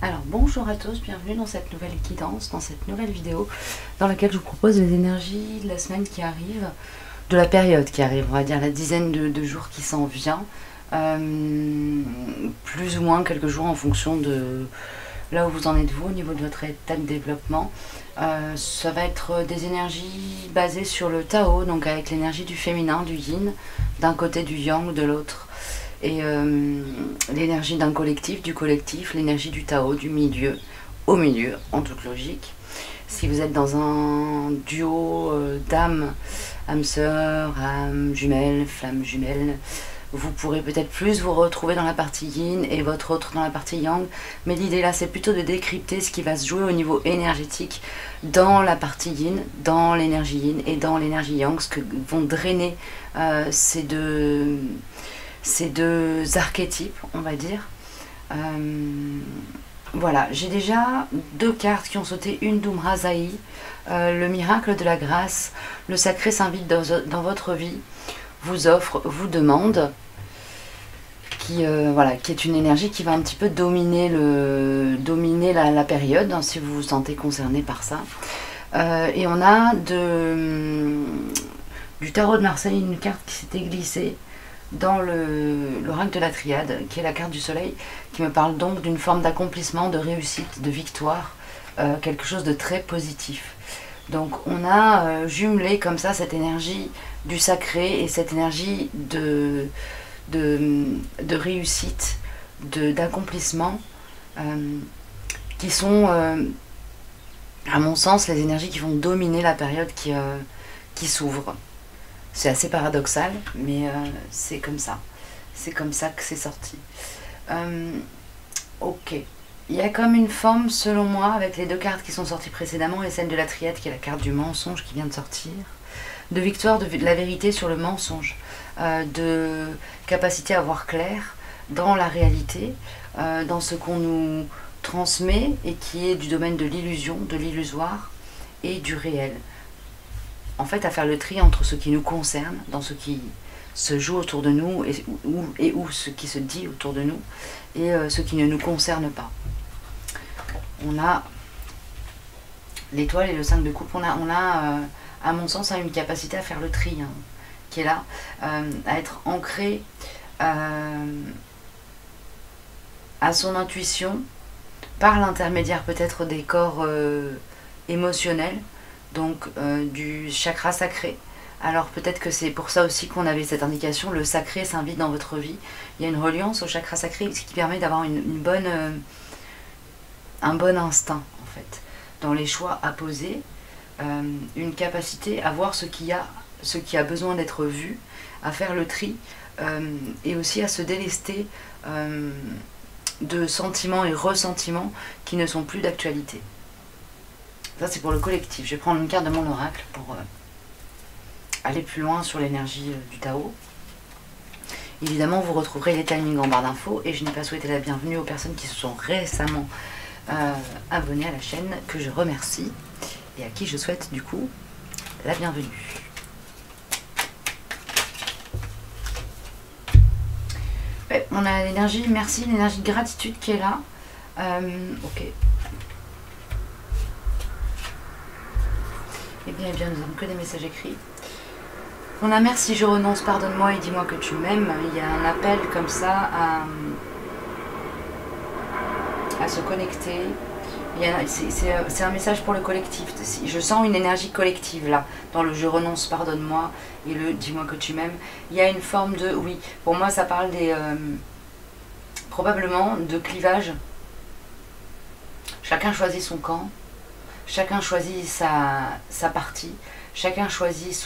Alors bonjour à tous, bienvenue dans cette nouvelle guidance, dans cette nouvelle vidéo dans laquelle je vous propose les énergies de la semaine qui arrive, de la période qui arrive, on va dire la dizaine de jours qui s'en vient, plus ou moins quelques jours en fonction de là où vous en êtes vous au niveau de votre état de développement. Ça va être des énergies basées sur le Tao, donc avec l'énergie du féminin, du yin, d'un côté du yang de l'autre. Et l'énergie d'un collectif, du collectif, l'énergie du Tao, du milieu, au milieu, en toute logique. Si vous êtes dans un duo d'âmes, âme sœur, âme jumelle, flamme jumelle, vous pourrez peut-être plus vous retrouver dans la partie yin et votre autre dans la partie yang. Mais l'idée là, c'est plutôt de décrypter ce qui va se jouer au niveau énergétique dans la partie yin, dans l'énergie yin et dans l'énergie yang, ce que vont drainer ces deux archétypes, on va dire. Voilà, j'ai déjà deux cartes qui ont sauté, une d'Umrazaï, le miracle de la grâce, le sacré s'invite dans votre vie, vous offre, vous demande, voilà, qui est une énergie qui va un petit peu dominer la période, hein, si vous vous sentez concerné par ça. Et on a du tarot de Marseille, une carte qui s'était glissée dans l'oracle de la triade, qui est la carte du soleil, qui me parle donc d'une forme d'accomplissement, de réussite, de victoire, quelque chose de très positif. Donc on a jumelé comme ça cette énergie du sacré et cette énergie de réussite, d'accomplissement, qui sont, à mon sens, les énergies qui vont dominer la période qui s'ouvre. C'est assez paradoxal, mais c'est comme ça. C'est comme ça que c'est sorti. Ok. Il y a comme une forme, selon moi, avec les deux cartes qui sont sorties précédemment et celle de la triade, qui est la carte du mensonge qui vient de sortir, de victoire de la vérité sur le mensonge, de capacité à voir clair dans la réalité, dans ce qu'on nous transmet et qui est du domaine de l'illusion, de l'illusoire et du réel. En fait, à faire le tri entre ce qui nous concerne, dans ce qui se joue autour de nous et où ce qui se dit autour de nous, et ce qui ne nous concerne pas. On a l'étoile et le 5 de coupe. On a à mon sens, une capacité à faire le tri, hein, qui est là, à être ancré à son intuition, par l'intermédiaire peut-être des corps émotionnels, donc du chakra sacré. Alors peut-être que c'est pour ça aussi qu'on avait cette indication, le sacré s'invite dans votre vie. Il y a une reliance au chakra sacré, ce qui permet d'avoir un bon instinct en fait, dans les choix à poser, une capacité à voir ce qui a besoin d'être vu, à faire le tri, et aussi à se délester de sentiments et ressentiments qui ne sont plus d'actualité. Ça c'est pour le collectif. Je vais prendre une carte de mon oracle pour aller plus loin sur l'énergie du Tao. Évidemment vous retrouverez les timings en barre d'infos et je n'ai pas souhaité la bienvenue aux personnes qui se sont récemment abonnées à la chaîne, que je remercie et à qui je souhaite du coup la bienvenue. Ouais, on a l'énergie merci, l'énergie de gratitude qui est là. Ok. Eh bien, nous n'avons que des messages écrits. On a merci, je renonce, pardonne-moi et dis-moi que tu m'aimes. Il y a un appel comme ça à se connecter. C'est un message pour le collectif. Je sens une énergie collective là, dans le je renonce, pardonne-moi et le dis-moi que tu m'aimes. Il y a une forme de, oui, pour moi ça parle probablement de clivage. Chacun choisit son camp. Chacun choisit sa partie, chacun choisit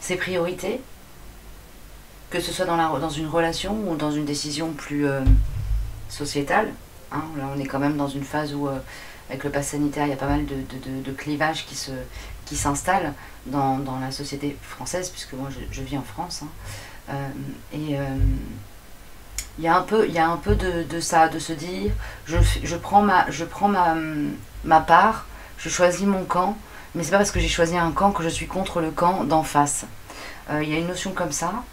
ses priorités, que ce soit dans une relation ou dans une décision plus sociétale. Hein. Là, on est quand même dans une phase où, avec le pass sanitaire, il y a pas mal de clivages qui s'installent dans la société française, puisque moi je vis en France. Hein. Il y a un peu de ça, de se dire, je prends ma part, je choisis mon camp, mais c'est pas parce que j'ai choisi un camp que je suis contre le camp d'en face. Il y a une notion comme ça,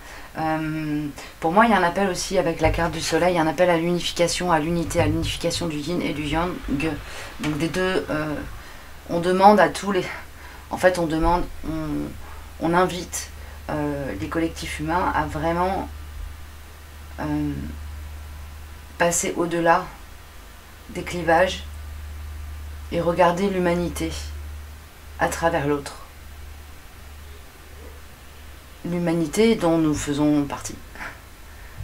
Pour moi, il y a un appel aussi avec la carte du soleil, un appel à l'unification, à l'unité, à l'unification du yin et du yang. Donc des deux, on demande à tous les... En fait, on invite les collectifs humains à vraiment passer au-delà des clivages et regarder l'humanité à travers l'autre. L'humanité dont nous faisons partie.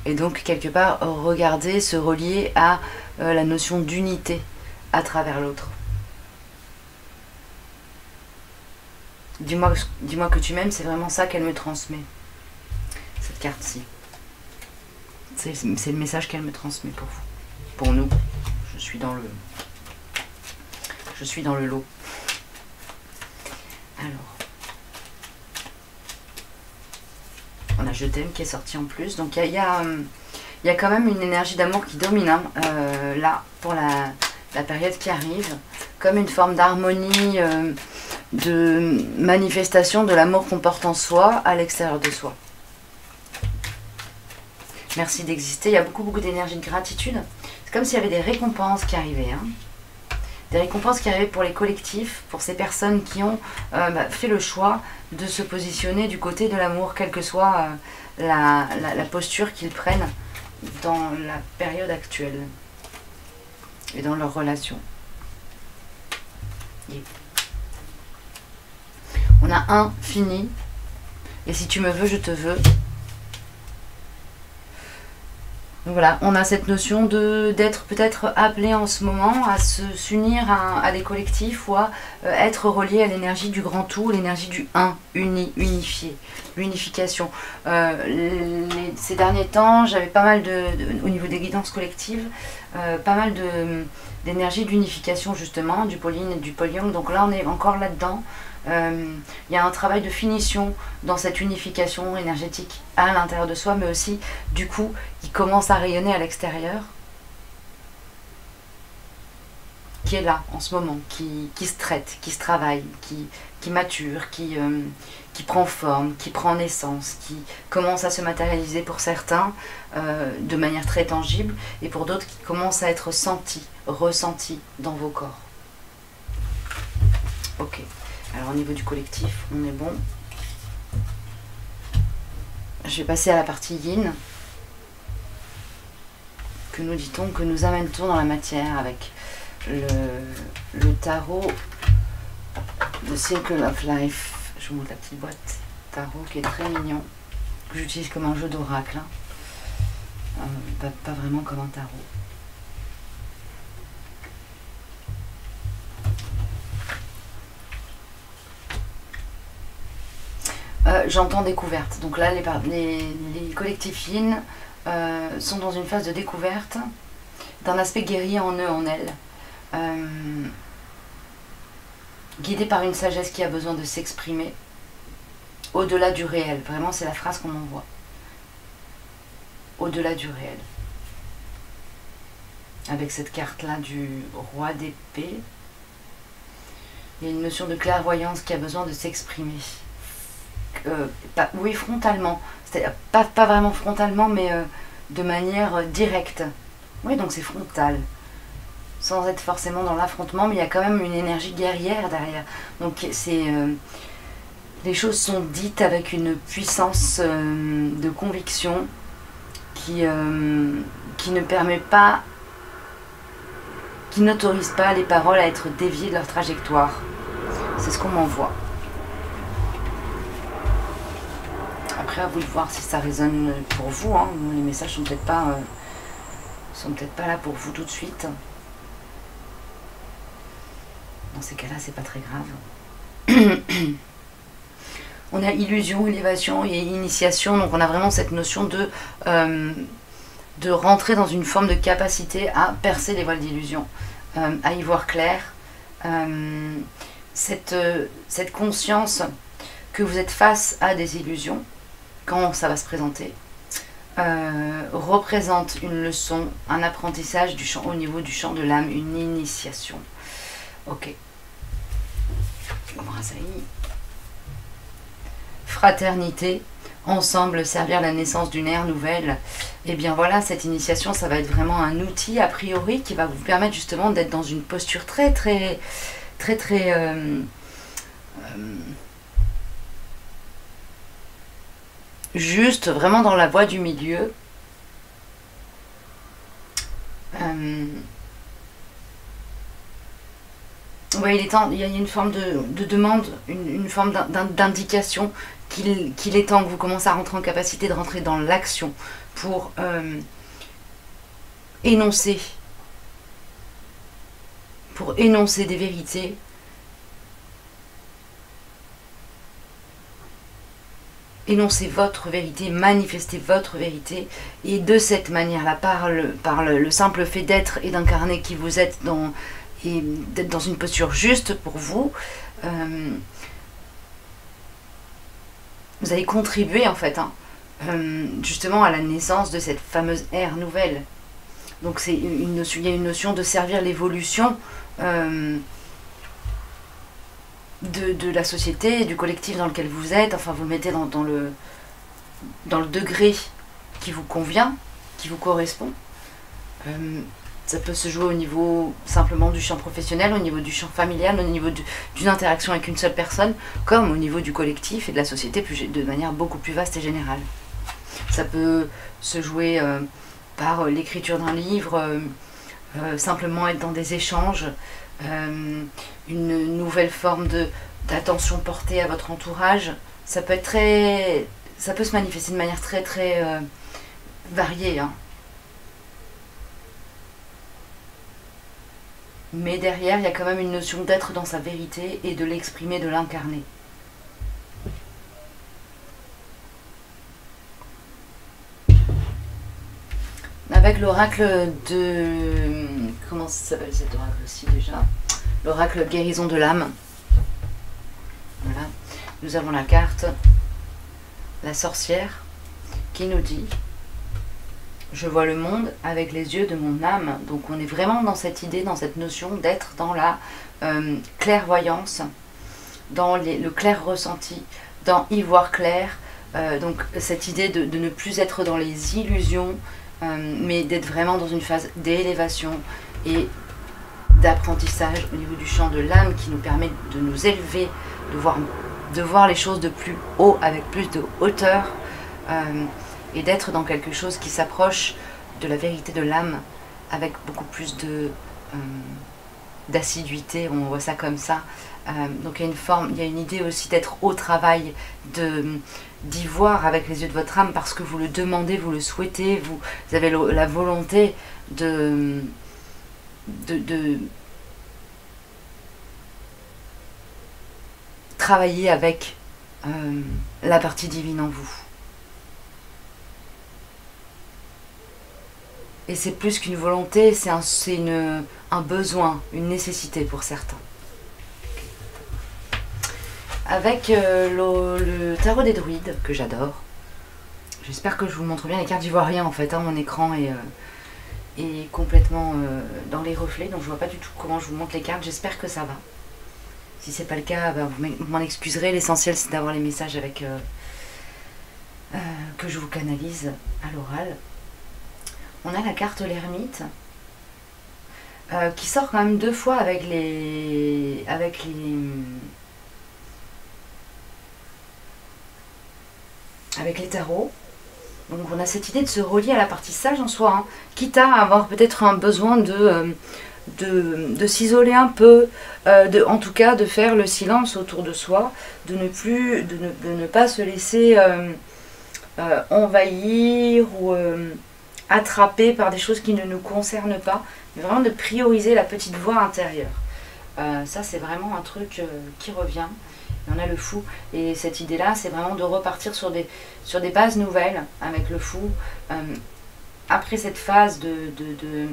Et donc, quelque part, regarder, se relier à la notion d'unité à travers l'autre. Dis-moi que tu m'aimes, c'est vraiment ça qu'elle me transmet. Cette carte-ci. C'est le message qu'elle me transmet pour vous. Pour nous. Je suis dans le lot. Alors. On a Je t'aime qui est sorti en plus. Donc il y a quand même une énergie d'amour qui domine hein, là pour la période qui arrive. Comme une forme d'harmonie, de manifestation de l'amour qu'on porte en soi à l'extérieur de soi. Merci d'exister. Il y a beaucoup d'énergie de gratitude. C'est comme s'il y avait des récompenses qui arrivaient. Hein. Des récompenses qui arrivaient pour les collectifs, pour ces personnes qui ont fait le choix de se positionner du côté de l'amour, quelle que soit la posture qu'ils prennent dans la période actuelle et dans leurs relations. On a un fini, et si tu me veux, je te veux. Donc voilà, on a cette notion d'être peut-être appelé en ce moment à s'unir à des collectifs ou à être relié à l'énergie du grand tout, l'énergie du un, unifié, l'unification. Ces derniers temps, j'avais pas mal au niveau des guidances collectives, pas mal d'énergie d'unification justement, du pôle yin et du pôle yang. Donc là, on est encore là-dedans. Il y a un travail de finition dans cette unification énergétique à l'intérieur de soi, mais aussi du coup qui commence à rayonner à l'extérieur, qui est là en ce moment, qui se traite, qui se travaille, qui mature, qui prend forme, qui prend naissance, qui commence à se matérialiser pour certains de manière très tangible, et pour d'autres qui commence à être ressenti dans vos corps. Ok. Alors au niveau du collectif, on est bon. Je vais passer à la partie yin. Que nous dit-on, que nous amène-t-on dans la matière avec le tarot de Circle of Life. Je vous montre la petite boîte tarot qui est très mignon, que j'utilise comme un jeu d'oracle. Hein. Pas vraiment comme un tarot. J'entends découverte. Donc là, les collectifs yin sont dans une phase de découverte d'un aspect guerrier en eux, en elles. Guidés par une sagesse qui a besoin de s'exprimer au-delà du réel. Vraiment, c'est la phrase qu'on envoie. Au-delà du réel. Avec cette carte-là du roi d'épée, il y a une notion de clairvoyance qui a besoin de s'exprimer. Oui, frontalement. Pas vraiment frontalement, mais de manière directe. Oui, donc c'est frontal. Sans être forcément dans l'affrontement, mais il y a quand même une énergie guerrière derrière. Donc les choses sont dites avec une puissance de conviction qui ne permet pas, qui n'autorise pas les paroles à être déviées de leur trajectoire. C'est ce qu'on m'envoie. Après, à vous de voir si ça résonne pour vous. Hein. Les messages sont peut-être pas là pour vous tout de suite. Dans ces cas-là, c'est pas très grave. On a illusion, élévation et initiation. Donc on a vraiment cette notion de rentrer dans une forme de capacité à percer les voiles d'illusion, à y voir clair. Cette conscience que vous êtes face à des illusions, quand ça va se présenter, représente une leçon, un apprentissage au niveau du champ de l'âme, une initiation. Ok. Brasserie. Fraternité, ensemble servir la naissance d'une ère nouvelle. Et bien voilà, cette initiation, ça va être vraiment un outil a priori qui va vous permettre justement d'être dans une posture très juste, vraiment dans la voie du milieu. Ouais, il y a une forme de demande, une forme d'indication qu'il est temps que vous commencez à rentrer en capacité de rentrer dans l'action pour énoncer, des vérités, énoncer votre vérité, manifester votre vérité, et de cette manière-là, par le simple fait d'être et d'incarner qui vous êtes et d'être dans une posture juste pour vous, vous allez contribuer en fait justement à la naissance de cette fameuse ère nouvelle. Donc il y a une notion de servir l'évolution de la société, du collectif dans lequel vous êtes. Enfin, vous le mettez dans le degré qui vous convient, qui vous correspond. Ça peut se jouer au niveau simplement du champ professionnel, au niveau du champ familial, au niveau d'une interaction avec une seule personne, comme au niveau du collectif et de la société de manière beaucoup plus vaste et générale. Ça peut se jouer par l'écriture d'un livre, simplement être dans des échanges, une nouvelle forme d'attention portée à votre entourage. Ça peut se manifester de manière très variée, hein. Mais derrière, il y a quand même une notion d'être dans sa vérité et de l'exprimer, de l'incarner. Avec l'oracle de... Comment ça s'appelle cet oracle-ci déjà? L'oracle guérison de l'âme. Voilà. Nous avons la carte la sorcière qui nous dit: je vois le monde avec les yeux de mon âme. Donc on est vraiment dans cette idée, dans cette notion d'être dans la clairvoyance, dans le clair ressenti, dans y voir clair. Donc cette idée de ne plus être dans les illusions, mais d'être vraiment dans une phase d'élévation et d'apprentissage au niveau du champ de l'âme qui nous permet de nous élever, de voir les choses de plus haut, avec plus de hauteur, et d'être dans quelque chose qui s'approche de la vérité de l'âme avec beaucoup plus d'assiduité, on voit ça comme ça. Donc il y a une idée aussi d'être au travail, d'y voir avec les yeux de votre âme parce que vous le demandez, vous le souhaitez, vous avez la volonté de travailler avec la partie divine en vous. Et c'est plus qu'une volonté, c'est un besoin, une nécessité pour certains. Avec le tarot des druides, que j'adore. J'espère que je vous montre bien les cartes. J'y vois rien en fait, hein, mon écran est complètement dans les reflets, donc je vois pas du tout comment je vous montre les cartes. J'espère que ça va. Si c'est pas le cas, ben, vous m'en excuserez. L'essentiel c'est d'avoir les messages avec que je vous canalise à l'oral. On a la carte l'ermite qui sort quand même 2 fois avec les tarots. Donc on a cette idée de se relier à la partie sage en soi, hein, quitte à avoir peut-être un besoin de s'isoler un peu, en tout cas de faire le silence autour de soi, de ne pas se laisser envahir ou attrapé par des choses qui ne nous concernent pas, mais vraiment de prioriser la petite voix intérieure. Ça c'est vraiment un truc qui revient. Et on a le fou, et cette idée là c'est vraiment de repartir sur des bases nouvelles avec le fou, après cette phase de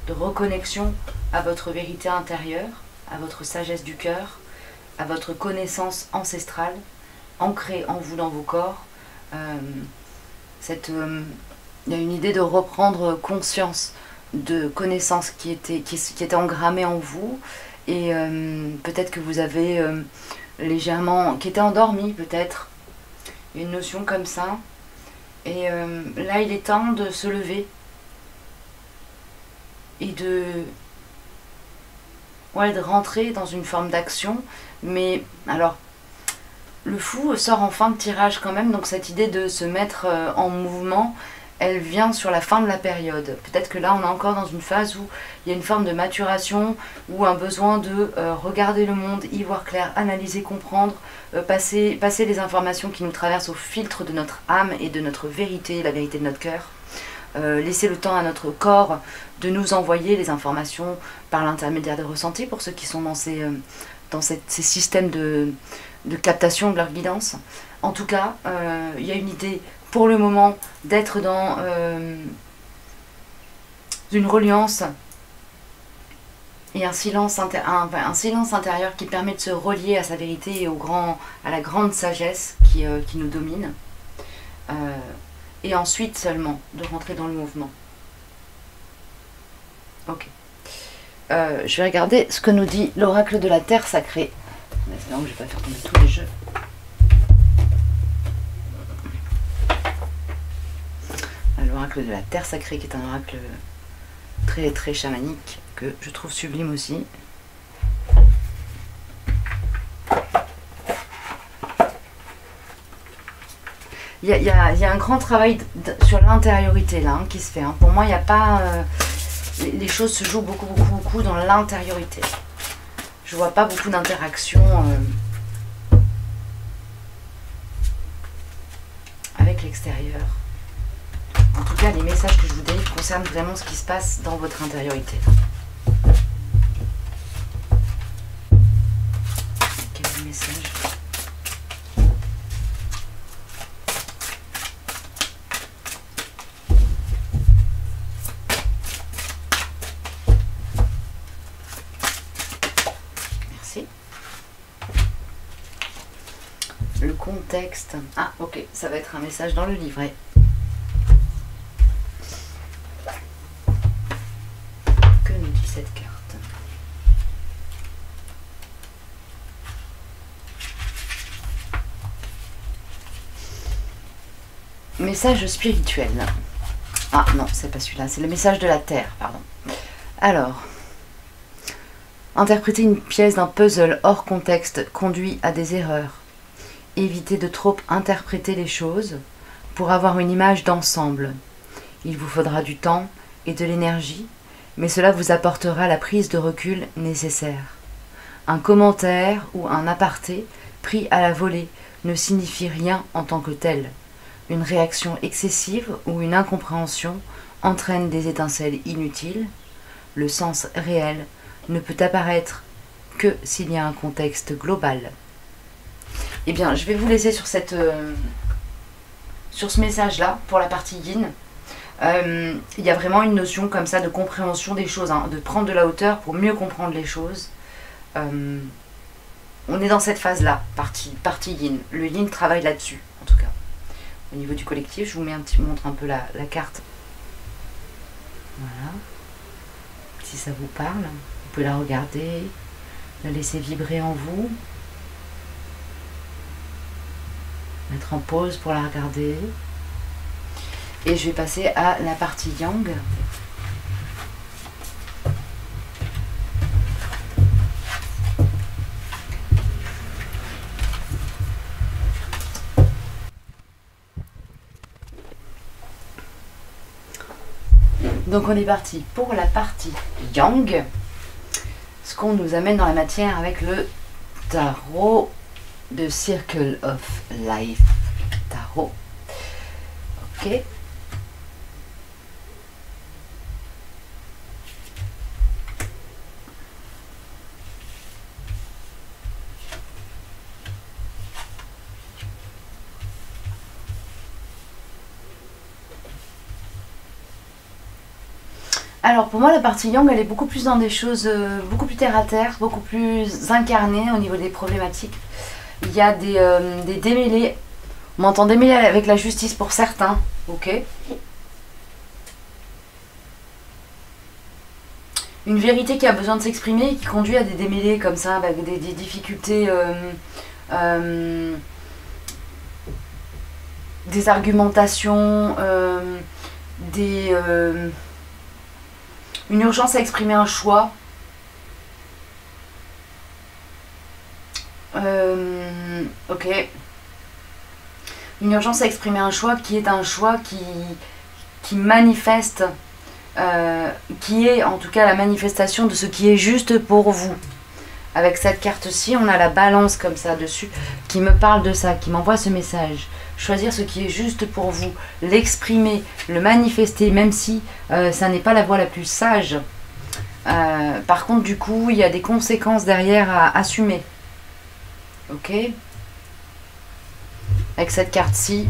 reconnexion à votre vérité intérieure, à votre sagesse du cœur, à votre connaissance ancestrale ancrée en vous, dans vos corps. Il y a une idée de reprendre conscience de connaissances qui étaient engrammées en vous, et peut-être que vous avez légèrement, qui étaient endormies peut-être, Il y a une notion comme ça. Et là, il est temps de se lever et ouais, de rentrer dans une forme d'action. Mais alors, le fou sort en fin de tirage quand même, donc cette idée de se mettre en mouvement, elle vient sur la fin de la période. Peut-être que là, on est encore dans une phase où il y a une forme de maturation, ou un besoin de regarder le monde, y voir clair, analyser, comprendre, passer les informations qui nous traversent au filtre de notre âme et de notre vérité, la vérité de notre cœur. Laisser le temps à notre corps de nous envoyer les informations par l'intermédiaire des ressentis, pour ceux qui sont dans ces systèmes de captation de leur guidance. En tout cas, il y a une idée pour le moment d'être dans une reliance et un silence intérieur qui permet de se relier à sa vérité et à la grande sagesse qui nous domine. Et ensuite seulement de rentrer dans le mouvement. Ok. Je vais regarder ce que nous dit l'oracle de la Terre sacrée. Mais c'est là où je vais pas faire tomber tous les jeux. L'oracle de la Terre sacrée, qui est un oracle très très chamanique, que je trouve sublime aussi. Il y a un grand travail sur l'intériorité là qui se fait. Pour moi, il n'y a pas... les choses se jouent beaucoup dans l'intériorité. Je vois pas beaucoup d'interactions avec l'extérieur. En tout cas, les messages que je vous délivre concernent vraiment ce qui se passe dans votre intériorité. Quel est le message ? Merci. Le contexte. Ah, ok, ça va être un message dans le livret. Cette carte. Message spirituel. Ah non, c'est pas celui-là, c'est le message de la Terre, pardon. Alors, interpréter une pièce d'un puzzle hors contexte conduit à des erreurs. Évitez de trop interpréter les choses pour avoir une image d'ensemble. Il vous faudra du temps et de l'énergie, mais cela vous apportera la prise de recul nécessaire. Un commentaire ou un aparté pris à la volée ne signifie rien en tant que tel. Une réaction excessive ou une incompréhension entraîne des étincelles inutiles. Le sens réel ne peut apparaître que s'il y a un contexte global. Eh bien, je vais vous laisser sur ce message-là pour la partie yin. Il y a vraiment une notion comme ça de compréhension des choses, de prendre de la hauteur pour mieux comprendre les choses. On est dans cette phase-là, partie yin. Le yin travaille là-dessus, en tout cas. Au niveau du collectif, je vous montre un peu la carte. Voilà. Si ça vous parle, vous pouvez la regarder, la laisser vibrer en vous. Mettre en pause pour la regarder. Et je vais passer à la partie yang. Donc on est parti pour la partie yang. Ce qu'on nous amène dans la matière avec le tarot de Circle of Life. Tarot. Ok. Alors pour moi la partie yang elle est beaucoup plus dans des choses beaucoup plus terre à terre, beaucoup plus incarnées au niveau des problématiques. Il y a des démêlés, on m'entend démêler avec la justice pour certains, ok. Une vérité qui a besoin de s'exprimer et qui conduit à des démêlés comme ça, avec des difficultés des argumentations, une urgence à exprimer un choix. Ok. Une urgence à exprimer un choix qui est un choix qui manifeste, qui est en tout cas la manifestation de ce qui est juste pour vous. Avec cette carte-ci, on a la balance comme ça dessus, qui me parle de ça, qui m'envoie ce message. Choisir ce qui est juste pour vous, l'exprimer, le manifester, même si ça n'est pas la voie la plus sage. Par contre, du coup, il y a des conséquences derrière à assumer. Ok? Avec cette carte-ci,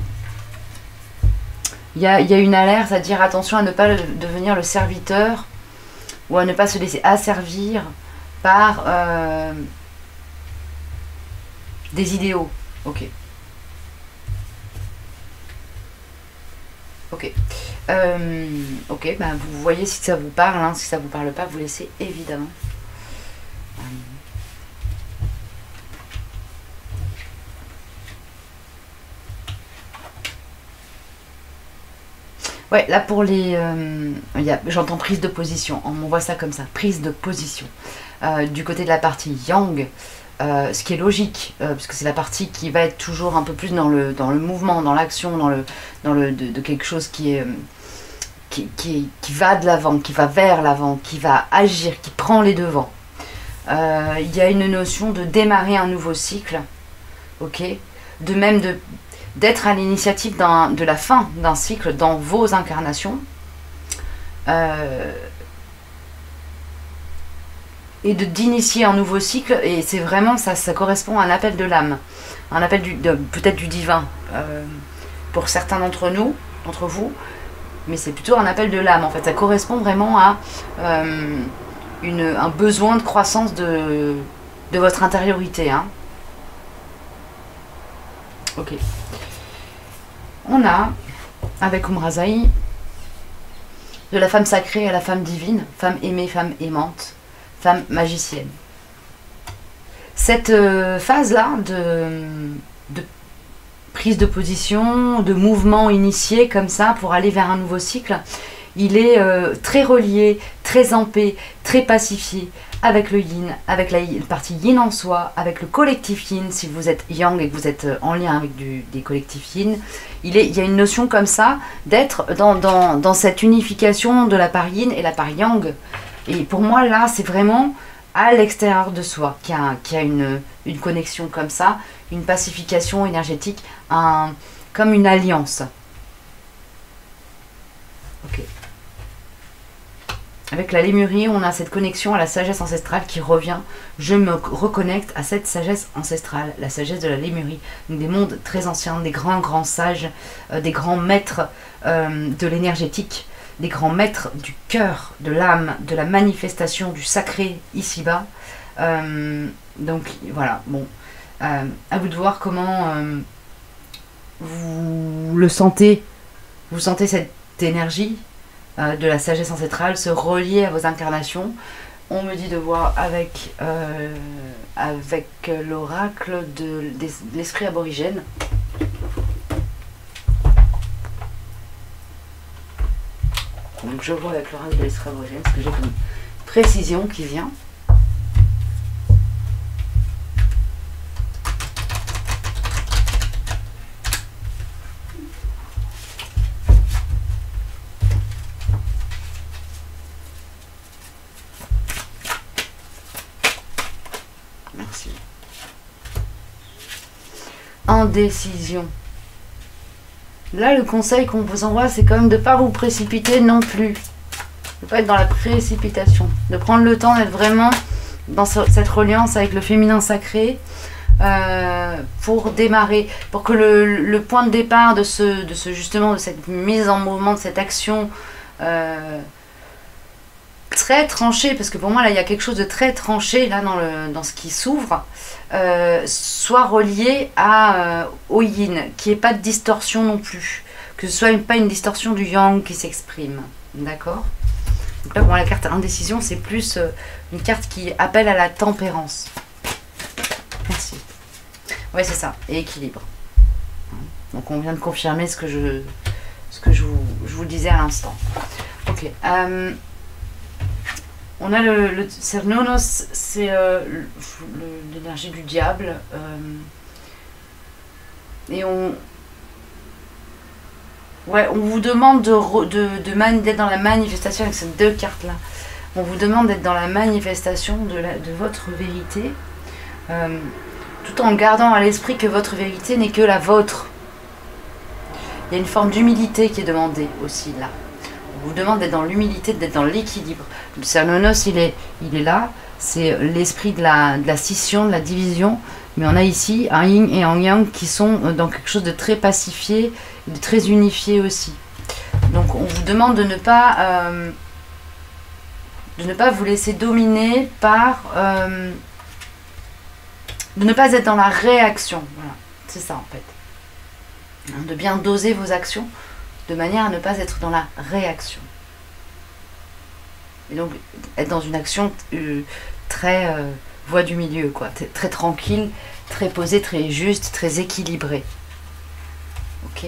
il y a une alerte à dire attention à ne pas devenir le serviteur ou à ne pas se laisser asservir par des idéaux. Ok. Ok. Ok, bah vous voyez si ça vous parle, hein. Si ça vous parle pas, vous laissez évidemment. Ouais, là pour les... j'entends prise de position, on m'envoie ça comme ça, prise de position. Du côté de la partie yang, ce qui est logique, puisque c'est la partie qui va être toujours un peu plus dans le mouvement, dans l'action, de quelque chose qui va de l'avant, qui va vers l'avant, qui va agir, qui prend les devants. Il y a une notion de démarrer un nouveau cycle, ok, de même d'être à l'initiative de la fin d'un cycle dans vos incarnations. Et d'initier un nouveau cycle, et c'est vraiment ça correspond à un appel de l'âme, un appel peut-être du divin, pour certains d'entre vous, mais c'est plutôt un appel de l'âme en fait, ça correspond vraiment à un besoin de croissance de votre intériorité, hein. Ok. On a, avec Umrazaï, de la femme sacrée à la femme divine, femme aimée, femme aimante, femme magicienne. Cette phase-là de prise de position, de mouvement initié comme ça pour aller vers un nouveau cycle, il est très relié, très en paix, très pacifié avec le yin, avec la partie yin en soi, avec le collectif yin, si vous êtes yang et que vous êtes en lien avec des collectifs yin. Il y a une notion comme ça d'être dans cette unification de la part yin et la part yang. Et pour moi, là, c'est vraiment à l'extérieur de soi qu'il y a une connexion comme ça, une pacification énergétique, comme une alliance. Ok. Avec la lémurie, on a cette connexion à la sagesse ancestrale qui revient. Je me reconnecte à cette sagesse ancestrale, la sagesse de la lémurie. Donc des mondes très anciens, des grands sages, des grands maîtres de l'énergétique, des grands maîtres du cœur, de l'âme, de la manifestation, du sacré ici-bas. Donc voilà, bon. À vous de voir comment vous le sentez. Vous sentez cette énergie de la sagesse ancestrale se relier à vos incarnations. On me dit de voir avec l'oracle de l'esprit aborigène. Donc je vois avec l'oracle de l'esprit aborigène ce que j'ai comme précision qui vient. Merci. Indécision. Là, le conseil qu'on vous envoie, c'est quand même de ne pas vous précipiter non plus. De ne pas être dans la précipitation. De prendre le temps d'être vraiment dans cette reliance avec le féminin sacré pour démarrer. Pour que le point de départ de justement de cette mise en mouvement, de cette action très tranchée, parce que pour moi, là, il y a quelque chose de très tranché là dans ce qui s'ouvre, soit relié au yin, qu'il n'y ait pas de distorsion non plus, que ce soit pas une distorsion du yang qui s'exprime, d'accord? Donc là, bon, la carte indécision, c'est plus une carte qui appelle à la tempérance. Merci. Ouais, c'est ça, et équilibre. Donc on vient de confirmer ce que je vous disais à l'instant. Ok. On a le Cernonos, c'est l'énergie du diable. Et on vous demande d'être dans la manifestation avec ces deux cartes-là. On vous demande d'être dans la manifestation de votre vérité, tout en gardant à l'esprit que votre vérité n'est que la vôtre. Il y a une forme d'humilité qui est demandée aussi là. On vous demande d'être dans l'humilité, d'être dans l'équilibre. Le Cernonos, il est là. C'est l'esprit de la scission, de la division. Mais on a ici un yin et un yang qui sont dans quelque chose de très pacifié, de très unifié aussi. Donc on vous demande de ne pas vous laisser dominer par... de ne pas être dans la réaction. Voilà, c'est ça en fait. De bien doser vos actions de manière à ne pas être dans la réaction. Et donc être dans une action très voie du milieu, quoi, très tranquille, très posée, très juste, très équilibrée. Ok.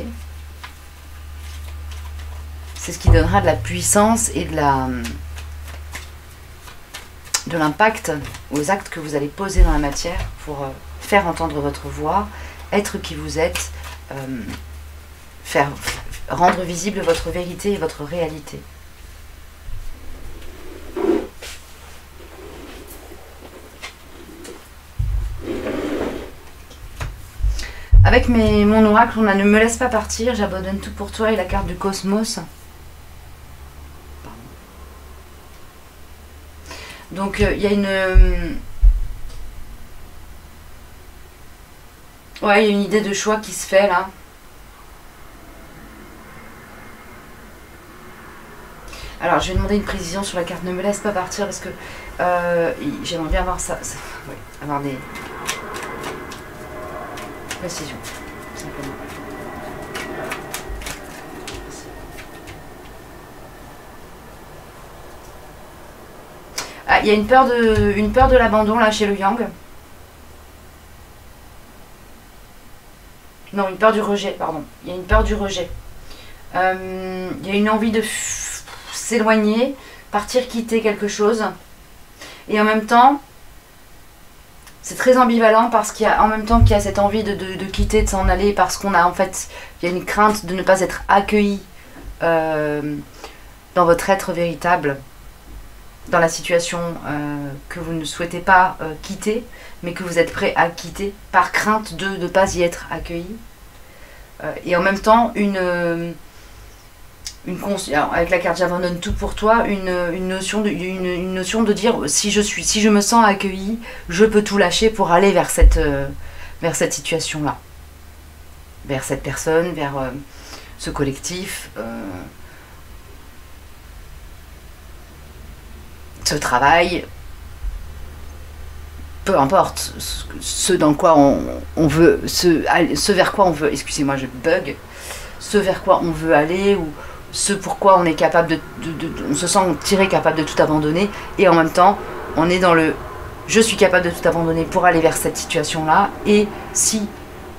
C'est ce qui donnera de la puissance et de l'impact aux actes que vous allez poser dans la matière pour faire entendre votre voix, être qui vous êtes, rendre visible votre vérité et votre réalité. Avec mon oracle, on a ne me laisse pas partir, j'abandonne tout pour toi et la carte du cosmos. Donc il y a une... ouais, il y a une idée de choix qui se fait là. Alors je vais demander une précision sur la carte ne me laisse pas partir parce que j'aimerais bien avoir ça, ouais, avoir des précisions, simplement. Ah, il y a une peur de l'abandon là chez le Yang. Non, une peur du rejet, pardon. Il y a une peur du rejet. Il y a une envie de s'éloigner, partir, quitter quelque chose. Et en même temps, c'est très ambivalent parce qu'il y a en même temps qu'il y a cette envie de quitter, de s'en aller, parce qu'on a en fait, il y a une crainte de ne pas être accueilli dans votre être véritable, dans la situation que vous ne souhaitez pas quitter, mais que vous êtes prêt à quitter par crainte de ne pas y être accueilli. Et en même temps, alors, avec la carte j'abandonne tout pour toi, une notion de dire si je me sens accueilli, je peux tout lâcher pour aller vers cette situation-là, vers cette personne, vers ce collectif, ce travail, peu importe ce dans quoi on veut, ce vers quoi on veut, excusez-moi je bug, ce vers quoi on veut aller ou ce pourquoi on est capable on se sent tiré capable de tout abandonner et en même temps on est dans le je suis capable de tout abandonner pour aller vers cette situation là et si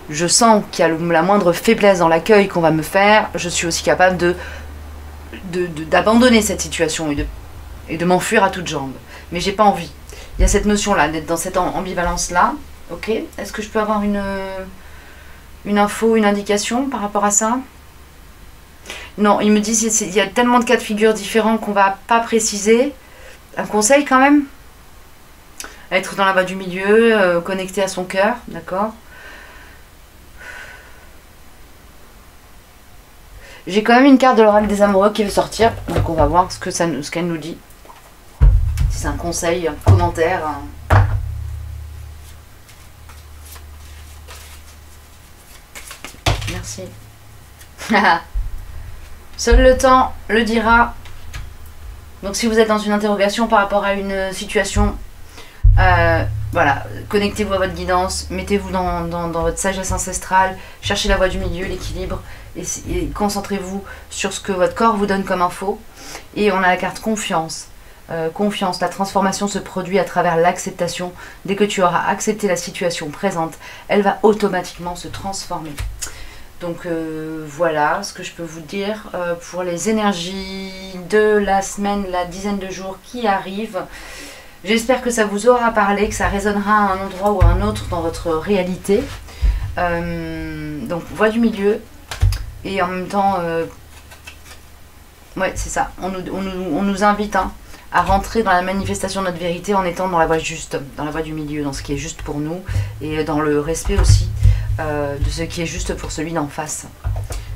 je sens qu'il y a la moindre faiblesse dans l'accueil qu'on va me faire, je suis aussi capable d'abandonner cette situation et de m'enfuir à toutes jambes. Mais j'ai pas envie. Il y a cette notion là d'être dans cette ambivalence là. Ok, est-ce que je peux avoir une info, une indication par rapport à ça? Non, il me dit il y a tellement de cas de figure différents qu'on va pas préciser. Un conseil quand même? Être dans la voie du milieu, connecté à son cœur, d'accord? J'ai quand même une carte de l'oracle des amoureux qui veut sortir, donc on va voir ce qu'elle nous dit. Si c'est un conseil, un commentaire. Merci. Seul le temps le dira. Donc si vous êtes dans une interrogation par rapport à une situation, voilà, connectez-vous à votre guidance, mettez-vous dans votre sagesse ancestrale, cherchez la voie du milieu, l'équilibre, et concentrez-vous sur ce que votre corps vous donne comme info. Et on a la carte confiance. Confiance, la transformation se produit à travers l'acceptation. Dès que tu auras accepté la situation présente, elle va automatiquement se transformer. Donc voilà ce que je peux vous dire pour les énergies de la semaine, la dizaine de jours qui arrivent. J'espère que ça vous aura parlé, que ça résonnera à un endroit ou à un autre dans votre réalité. Donc voie du milieu. Et en même temps, ouais c'est ça, on nous invite à rentrer dans la manifestation de notre vérité en étant dans la voie juste, dans la voie du milieu, dans ce qui est juste pour nous. Et dans le respect aussi de ce qui est juste pour celui d'en face.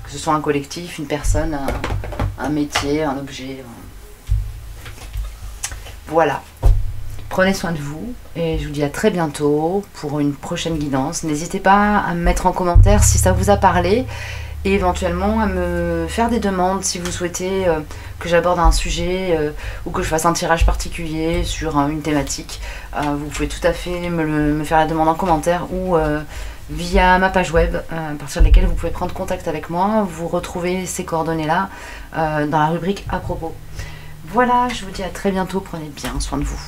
Que ce soit un collectif, une personne, un métier, un objet. Voilà. Prenez soin de vous et je vous dis à très bientôt pour une prochaine guidance. N'hésitez pas à me mettre en commentaire si ça vous a parlé et éventuellement à me faire des demandes si vous souhaitez que j'aborde un sujet ou que je fasse un tirage particulier sur une thématique. Vous pouvez tout à fait me faire la demande en commentaire ou via ma page web à partir de laquelle vous pouvez prendre contact avec moi. Vous retrouvez ces coordonnées là dans la rubrique à propos. Voilà, je vous dis à très bientôt, prenez bien soin de vous.